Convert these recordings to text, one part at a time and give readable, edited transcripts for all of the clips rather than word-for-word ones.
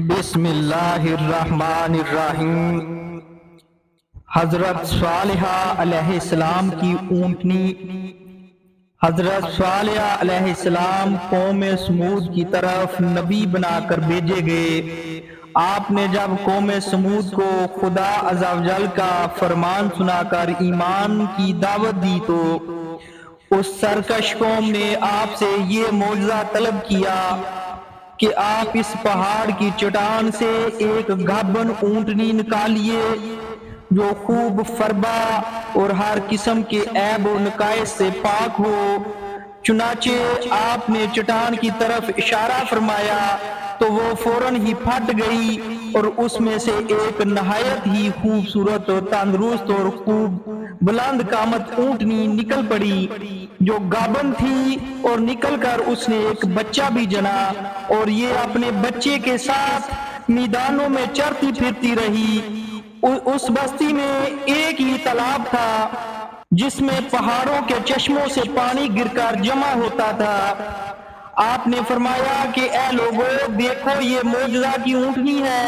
بسم اللہ الرحمن الرحیم۔ حضرت صالحہ علیہ السلام کی اونٹنی۔ حضرت صالحہ علیہ السلام قوم سمود کی طرف نبی بنا کر بھیجے گئے۔ آپ نے جب قوم سمود کو خدا عز و جل کا فرمان سنا کر ایمان کی دعوت دی تو اس سرکش قوم نے آپ سے یہ معجزہ طلب کیا کہ آپ اس پہاڑ کی چٹان سے ایک گابن اونٹنی نکالیے جو خوب فربا اور ہر قسم کے عیب و نقائص سے پاک ہو۔ چنانچہ آپ نے چٹان کی طرف اشارہ فرمایا تو وہ فوراً ہی پھٹ گئی اور اس میں سے ایک نہایت ہی خوبصورت اور تندرست اور خوب بلند قامت اونٹنی نکل پڑی جو گابن تھی، اور نکل کر اس نے ایک بچہ بھی جنا، اور یہ اپنے بچے کے ساتھ میدانوں میں چرتی پھرتی رہی۔ اس بستی میں ایک ہی تالاب تھا جس میں پہاڑوں کے چشموں سے پانی گر کر جمع ہوتا تھا۔ آپ نے فرمایا کہ اے لوگو، دیکھو یہ معجزہ کی اونٹنی ہے۔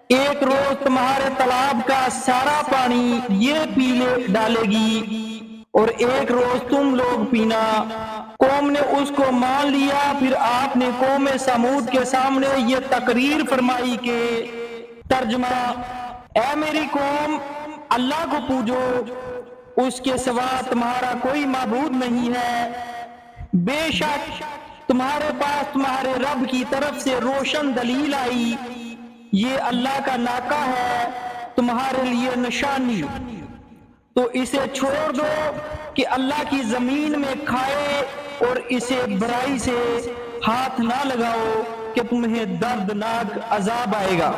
ایک روز تمہارے تالاب کا سارا پانی یہ پی ڈالے گی اور ایک روز تم لوگ پینا۔ قوم نے اس کو مان لیا۔ پھر آپ نے قوم سمود کے سامنے یہ تقریر فرمائی کہ ترجمہ: اے میری قوم، اللہ کو پوجو، اس کے سوا تمہارا کوئی معبود نہیں ہے۔ بے شک تمہارے پاس تمہارے رب کی طرف سے روشن دلیل آئی، یہ اللہ کا ناکہ ہے تمہارے لیے نشانی، تو اسے چھوڑ دو کہ اللہ کی زمین میں کھائے اور اسے برائی سے ہاتھ نہ لگاؤ کہ تمہیں دردناک عذاب آئے گا۔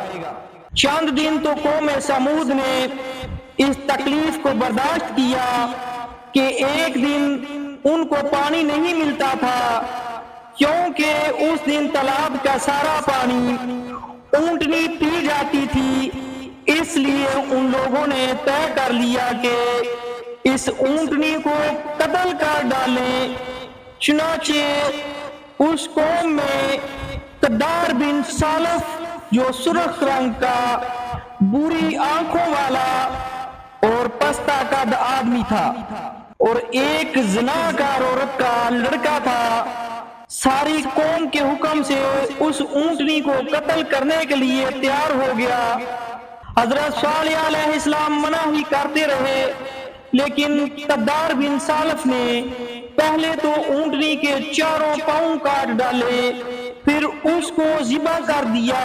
چند دن تو قوم سمود نے اس تکلیف کو برداشت کیا کہ ایک دن ان کو پانی نہیں ملتا تھا، کیونکہ اس دن تالاب کا سارا پانی اونٹنی پی جاتی تھی۔ اس لیے ان لوگوں نے طے کر لیا کہ اس اونٹنی کو قتل کر ڈالیں۔ چنانچہ اس قوم میں قدار بن سالف جو سرخ رنگ کا، بری آنکھوں والا اور پستہ قد آدمی تھا، اور ایک زناکار عورت کا لڑکا تھا، ساری قوم کے حکم سے اس اونٹنی کو قتل کرنے کے لیے تیار ہو گیا۔ حضرت صالح علیہ السلام منع ہی کرتے رہے، لیکن قدار بن سالف نے پہلے تو اونٹنی کے چاروں پاؤں کاٹ ڈالے، پھر اس کو ذبح کر دیا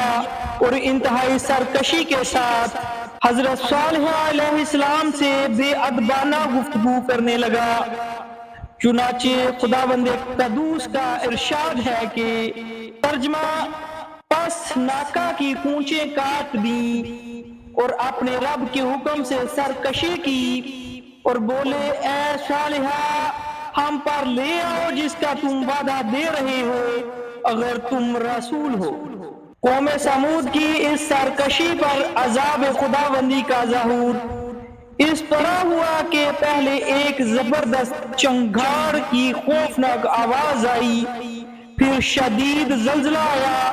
اور انتہائی سرکشی کے ساتھ حضرت صالح علیہ السلام سے بے ادبانہ گفتگو کرنے لگا۔ چنانچہ خداوند قدوس کا ارشاد ہے کہ ترجمہ: پس ناکہ کی کونچیں کاٹ دیں اور اپنے رب کے حکم سے سرکشی کی اور بولے، اے صالحہ، ہم پر لے آؤ جس کا تم وعدہ دے رہے ہو اگر تم رسول ہو۔ قوم سمود کی اس سرکشی پر عذاب خداوندی کا ظہور اس طرح ہوا کہ پہلے ایک زبردست چنگھاڑ کی خوفناک آواز آئی، پھر شدید زلزلہ آیا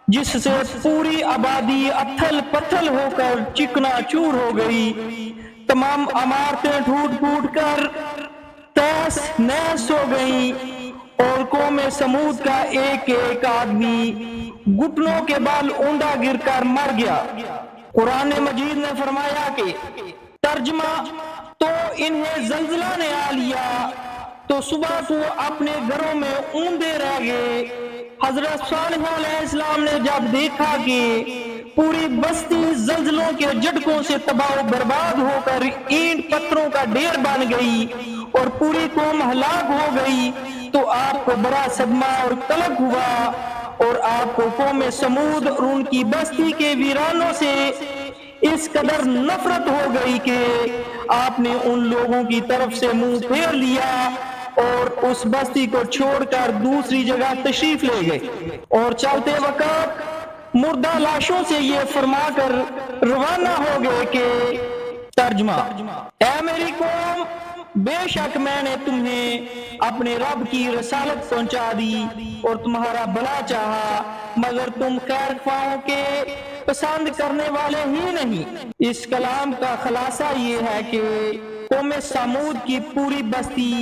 جس سے پوری آبادی اتھل پتھل ہو کر چکنا چور ہو گئی۔ تمام عمارتیں ٹوٹ پھوٹ کر تہس نہس ہو گئیں اور قوم سمود کا ایک ایک آدمی گھٹنوں کے بال اوندا گر کر مر گیا۔ قرآن مجید نے فرمایا کہ ترجمہ: تو انہیں زلزلہ نے آ لیا تو صبح کو اپنے گھروں میں اوندے رہ گئے۔ حضرت صالح علیہ السلام نے جب دیکھا کہ پوری بستی زلزلوں کے جھٹکوں سے تباہ و برباد ہو کر اینٹ پتھروں کا ڈھیر بن گئی اور پوری قوم ہلاک ہو گئی تو آپ کو بڑا صدمہ اور قلق ہوا، اور آپ کو قوم سمود اور ان کی بستی کے ویرانوں سے اس قدر نفرت ہو گئی کہ آپ نے ان لوگوں کی طرف سے منہ پھیر لیا اور اس بستی کو چھوڑ کر دوسری جگہ تشریف لے گئے، اور چلتے وقت مردہ لاشوں سے یہ فرما کر روانہ ہو گئے کہ ترجمہ: اے میری قوم، بے شک میں نے تمہیں اپنے رب کی رسالت پہنچا دی اور تمہارا بھلا چاہا، مگر تم خیر خواہوں کے پسند کرنے والے ہی نہیں۔ اس کلام کا خلاصہ یہ ہے کہ قوم سمود کی پوری بستی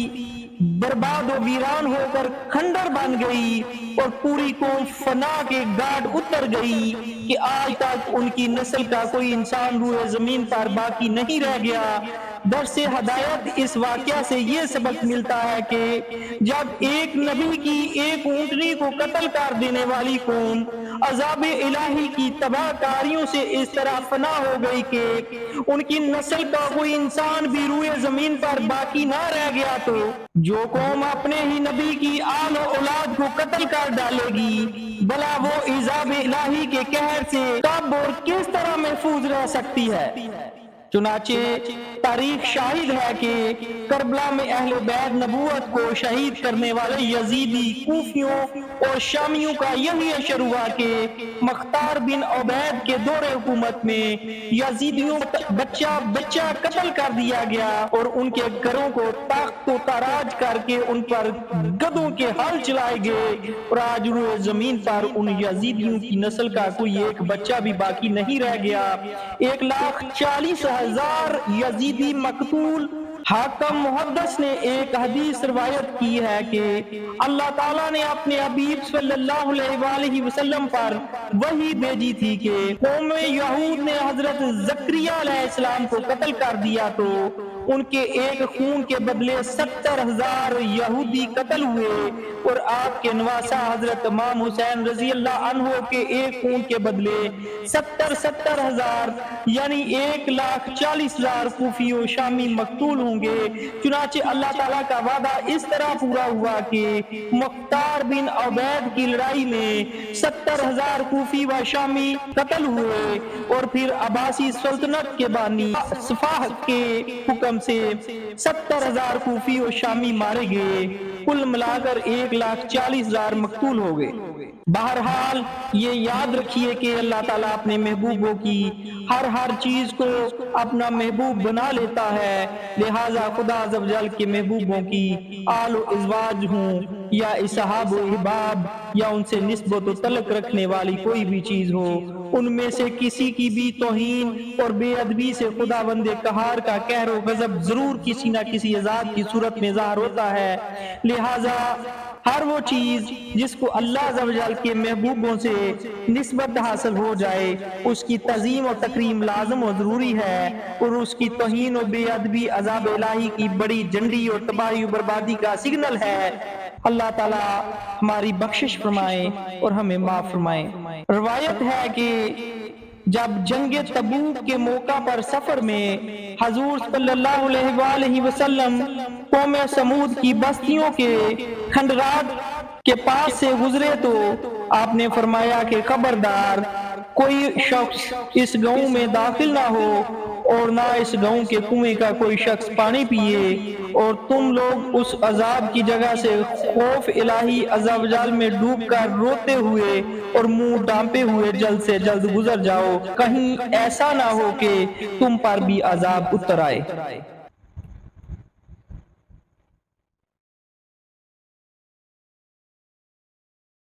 برباد و ویران ہو کر کھنڈر بن گئی اور پوری قوم فنا کے گاڑ اتر گئی کہ آج تک ان کی نسل کا کوئی انسان روئے زمین پر باقی نہیں رہ گیا۔ درس ہدایت اس واقعہ سے یہ سبق ملتا ہے کہ جب ایک نبی کی ایک اونٹنی کو قتل کر دینے والی قوم عذاب الہی کی تباہ کاریوں سے اس طرح فنا ہو گئی کہ ان کی نسل کا کوئی انسان بھی روئے زمین پر باقی نہ رہ گیا، تو جو قوم اپنے ہی نبی کی آل و اولاد کو قتل کر ڈالے گی بلا وہ عذاب الہی کے قہر سے کب اور کس طرح محفوظ رہ سکتی ہے؟ چنانچہ تاریخ شاہد ہے کہ کربلا میں اہل بیت نبوت کو شہید کرنے والے یزیدی کوفیوں اور شامیوں کا یہی اشر ہوا کہ مختار بن عبید کے دور حکومت میں یزیدیوں بچہ بچہ قتل کر دیا گیا اور ان کے گھروں کو تاخت و تاراج کر کے ان پر گدھوں کے ہل چلائے گئے، اور آج روئے زمین پر ان یزیدیوں کی نسل کا کوئی ایک بچہ بھی باقی نہیں رہ گیا۔ 1,40,000 یزیدی مقتول۔ حاکم محدث نے ایک حدیث روایت کی ہے کہ اللہ تعالیٰ نے اپنے حبیب صلی اللہ علیہ وآلہ وسلم پر وحی بھیجی تھی کہ قوم یہود نے حضرت زکریا علیہ السلام کو قتل کر دیا تو ان کے ایک خون کے بدلے 70,000 یہودی قتل ہوئے، اور آپ کے نواسا حضرت امام حسین رضی اللہ عنہ کے ایک خون کے بدلے 70,000 یعنی 1,40,000 کوفی و شامی مقتول ہوں گے۔ چنانچہ اللہ تعالیٰ کا وعدہ اس طرح پورا ہوا کہ مختار بن عبید کی لڑائی میں 70,000 کوفی و شامی قتل ہوئے، اور پھر عباسی سلطنت کے بانی صفاح کے حکم سے 70,000 کوفی و شامی مارے گئے، کل ملا کر 1,40,000 مقتول ہو گئے۔ بہرحال یہ یاد رکھیے کہ اللہ تعالیٰ اپنے محبوبوں کی ہر چیز کو اپنا محبوب بنا لیتا ہے، لہٰذا خدا عز و جل کے محبوبوں کی آل و ازواج ہوں یا اصحاب و احباب یا ان سے نسبت و تعلق رکھنے والی کوئی بھی چیز ہو، ان میں سے کسی کی بھی توہین اور بے ادبی سے خداوند قہار کا قہر و غضب ضرور کسی نہ کسی عذاب کی صورت میں ظاہر ہوتا ہے۔ لہٰذا ہر وہ چیز جس کو اللہ عز و جل کے محبوبوں سے نسبت حاصل ہو جائے اس کی تعظیم و تکریم لازم و ضروری ہے، اور اس کی توہین و بے ادبی عذاب الہی کی بڑی جنڈی اور تباہی و بربادی کا سگنل ہے۔ اللہ تعالیٰ ہماری بخشش فرمائے اور ہمیں معاف فرمائے۔ روایت ہے کہ جب جنگ تبوک کے موقع پر سفر میں حضور صلی اللہ علیہ وآلہ وسلم قوم سمود کی بستیوں کے کھنڈرات کے پاس سے گزرے تو آپ نے فرمایا کہ خبردار کوئی شخص اس گاؤں میں داخل نہ ہو اور نہ اس گاؤں کے کنویں کا کوئی شخص پانی پیے، اور تم لوگ اس عذاب کی جگہ سے خوف الہی عز و جل میں ڈوب کر روتے ہوئے اور منہ ڈانپے ہوئے جلد سے جلد گزر جاؤ، کہیں ایسا نہ ہو کہ تم پر بھی عذاب اتر آئے۔